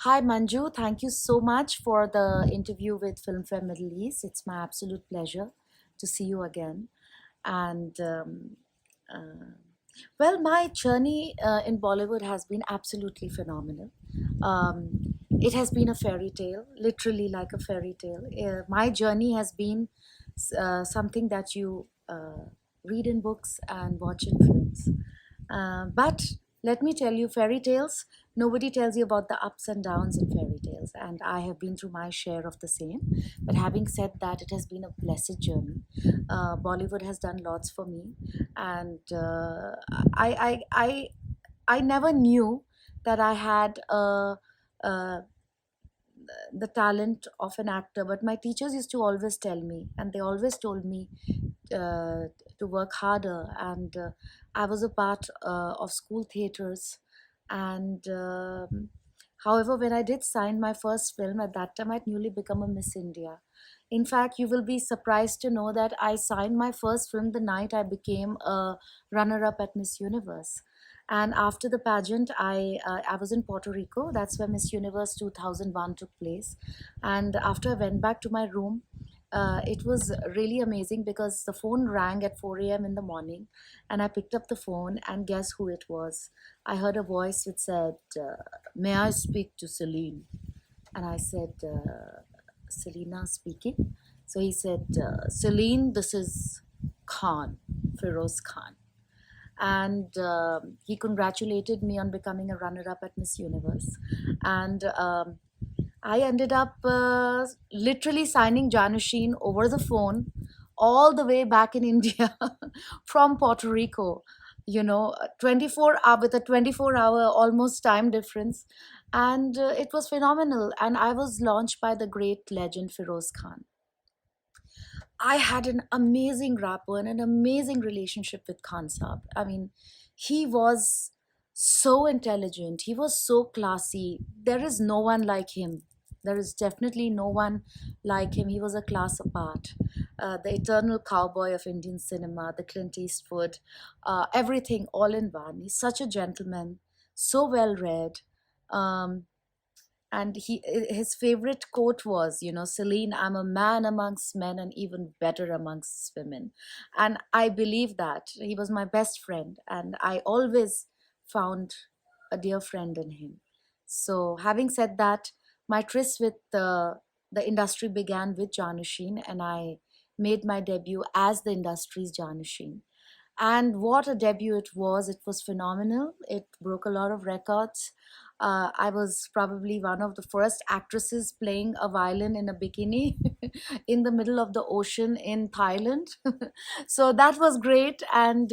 Hi Manju, thank you so much for the interview with Filmfare Middle East. It's my absolute pleasure to see you again. And uh, well, my journey in Bollywood has been absolutely phenomenal. It has been a fairy tale, literally like a fairy tale. My journey has been something that you read in books and watch in films. But let me tell you, fairy tales, nobody tells you about the ups and downs in fairy tales. And I have been through my share of the same. But having said that, it has been a blessed journey. Bollywood has done lots for me. And I never knew that I had a the talent of an actor, but my teachers used to always tell me, and they always told me uh, to work harder. And I was a part of school theaters. And however, when I did sign my first film, at that time I'd newly become a Miss India. In fact, you will be surprised to know that I signed my first film the night I became a runner-up at Miss Universe. And after the pageant, I was in Puerto Rico. That's where Miss Universe 2001 took place. And after I went back to my room, it was really amazing because the phone rang at 4 a.m. in the morning, and I picked up the phone, and guess who it was? I heard a voice which said, "May I speak to Celine?" And I said, "Celina speaking." So he said, "Celine, this is Khan, Feroz Khan." And he congratulated me on becoming a runner-up at Miss Universe. And I ended up literally signing Jaanasheen over the phone all the way back in India from Puerto Rico. 24 hour with a 24-hour almost time difference, and it was phenomenal. And I was launched by the great legend Feroz Khan. I had an amazing rapport and an amazing relationship with Khan Saab. I mean, he was so intelligent. He was so classy. There is no one like him. There is definitely no one like him. He was a class apart. The eternal cowboy of Indian cinema, the Clint Eastwood, everything all in one. He's such a gentleman, so well read. Um, and his favorite quote was, Celine, I'm a man amongst men and even better amongst women. And I believe that. He was my best friend, and I always found a dear friend in him. So having said that, my tryst with the industry began with Jaanasheen, and I made my debut as the industry's Jaanasheen. And what a debut it was! It was phenomenal. It broke a lot of records. I was probably one of the first actresses playing a violin in a bikini in the middle of the ocean in Thailand. So that was great. And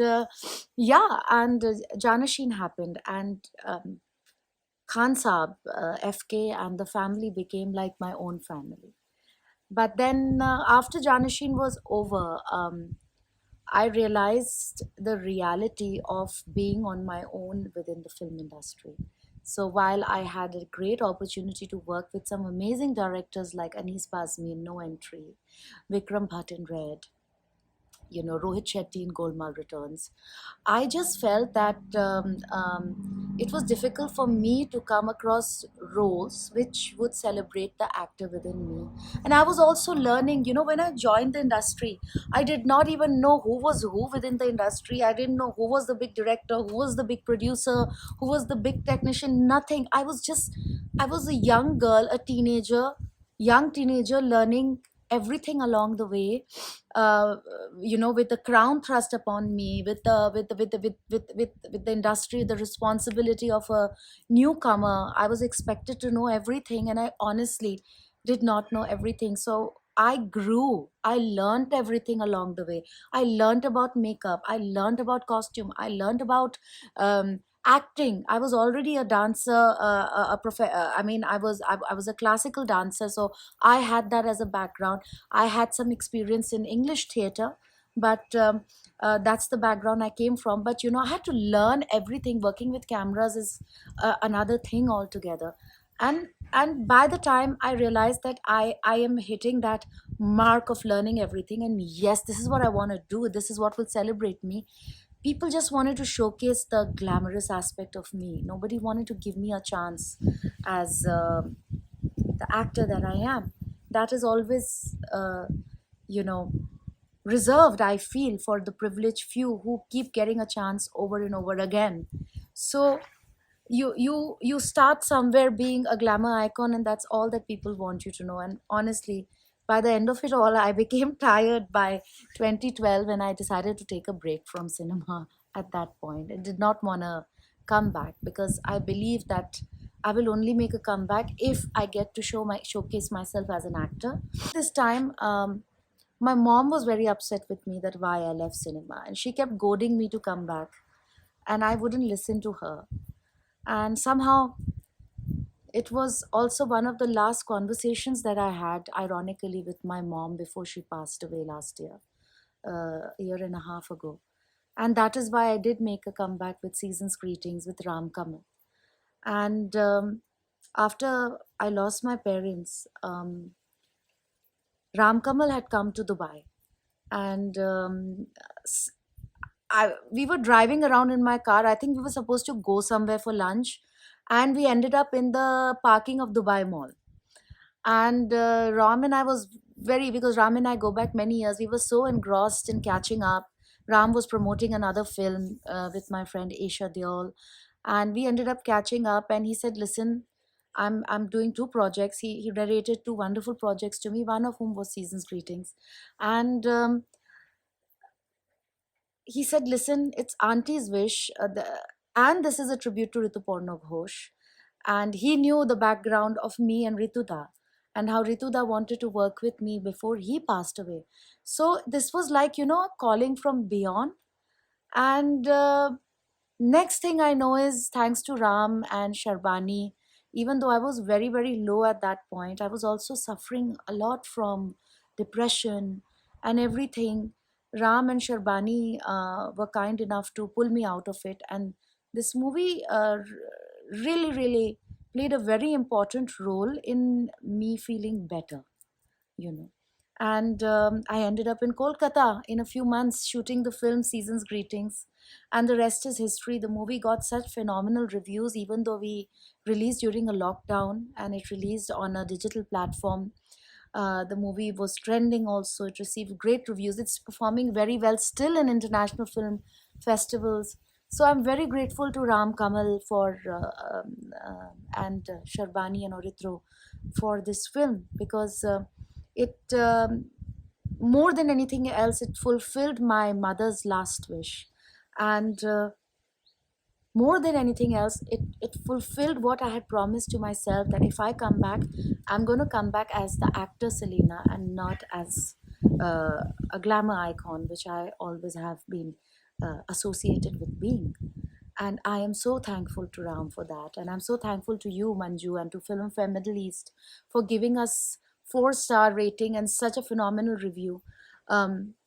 yeah, and Janasheen happened. And Khan Saab, FK, and the family became like my own family. But then after Janasheen was over, I realized the reality of being on my own within the film industry. So while I had a great opportunity to work with some amazing directors like Anis Bazmi in No Entry, Vikram Bhatt in Red, Rohit Shetty in Golmaal Returns, I just felt that it was difficult for me to come across roles which would celebrate the actor within me. And I was also learning, when I joined the industry, I did not even know who was who within the industry. I didn't know who was the big director, who was the big producer, who was the big technician, nothing. I was a young girl, young teenager learning everything along the way, uh, with the crown thrust upon me, with the industry, the responsibility of a newcomer. I was expected to know everything, and I honestly did not know everything. So I grew. I learned everything along the way. I learned about makeup. I learned about costume. I learned about acting. I was already a dancer. I mean, I was a classical dancer, so I had that as a background. I had some experience in English theater, but that's the background I came from. But I had to learn everything. Working with cameras is another thing altogether. And by the time I realized that I am hitting that mark of learning everything, and yes, this is what I want to do. This is what will celebrate me. People just wanted to showcase the glamorous aspect of me. Nobody wanted to give me a chance as the actor that I am. That is always, you know, reserved, I feel, for the privileged few who keep getting a chance over and over again. So you start somewhere being a glamour icon, and that's all that people want you to know. And honestly, by the end of it all, I became tired by 2012 when I decided to take a break from cinema. At that point, I did not want to come back, because I believe that I will only make a comeback if I get to showcase myself as an actor. This time, my mom was very upset with me that why I left cinema, and she kept goading me to come back, and I wouldn't listen to her. And somehow, it was also one of the last conversations that I had, ironically, with my mom before she passed away last year, a year and a half ago. And that is why I did make a comeback with Season's Greetings with Ram Kamal. And after I lost my parents, Ram Kamal had come to Dubai. And we were driving around in my car. I think we were supposed to go somewhere for lunch, and we ended up in the parking of Dubai Mall. And Ram and I was because Ram and I go back many years. We were so engrossed in catching up. Ram was promoting another film with my friend Aisha Deol, and we ended up catching up. And he said, "Listen, I'm doing two projects." He narrated two wonderful projects to me, one of whom was Season's Greetings, and he said, "Listen, it's Auntie's wish, and this is a tribute to Rituparna Ghosh." And he knew the background of me and Rituda, and how Rituda wanted to work with me before he passed away. So this was like, a calling from beyond. And next thing I know is, thanks to Ram and Sharbani, even though I was very, very low at that point, I was also suffering a lot from depression and everything. Ram and Sharbani were kind enough to pull me out of it. And this movie really, really played a very important role in me feeling better, you know. And I ended up in Kolkata in a few months shooting the film Season's Greetings, and the rest is history. The movie got such phenomenal reviews, even though we released during a lockdown and it released on a digital platform. The movie was trending also. It received great reviews. It's performing very well still in international film festivals. So I'm very grateful to Ram Kamal for and Sharbani and Oritro for this film, because it more than anything else, it fulfilled my mother's last wish. And more than anything else, it fulfilled what I had promised to myself, that if I come back, I'm going to come back as the actor Celina, and not as a glamour icon, which I always have been associated with being. And I am so thankful to Ram for that. And I'm so thankful to you, Manju, and to Filmfare Middle East for giving us 4-star rating and such a phenomenal review.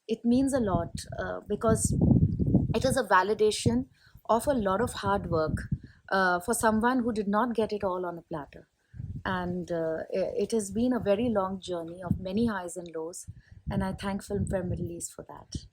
It means a lot, because it is a validation of a lot of hard work for someone who did not get it all on a platter. And it has been a very long journey of many highs and lows. And I thank Filmfare Middle East for that.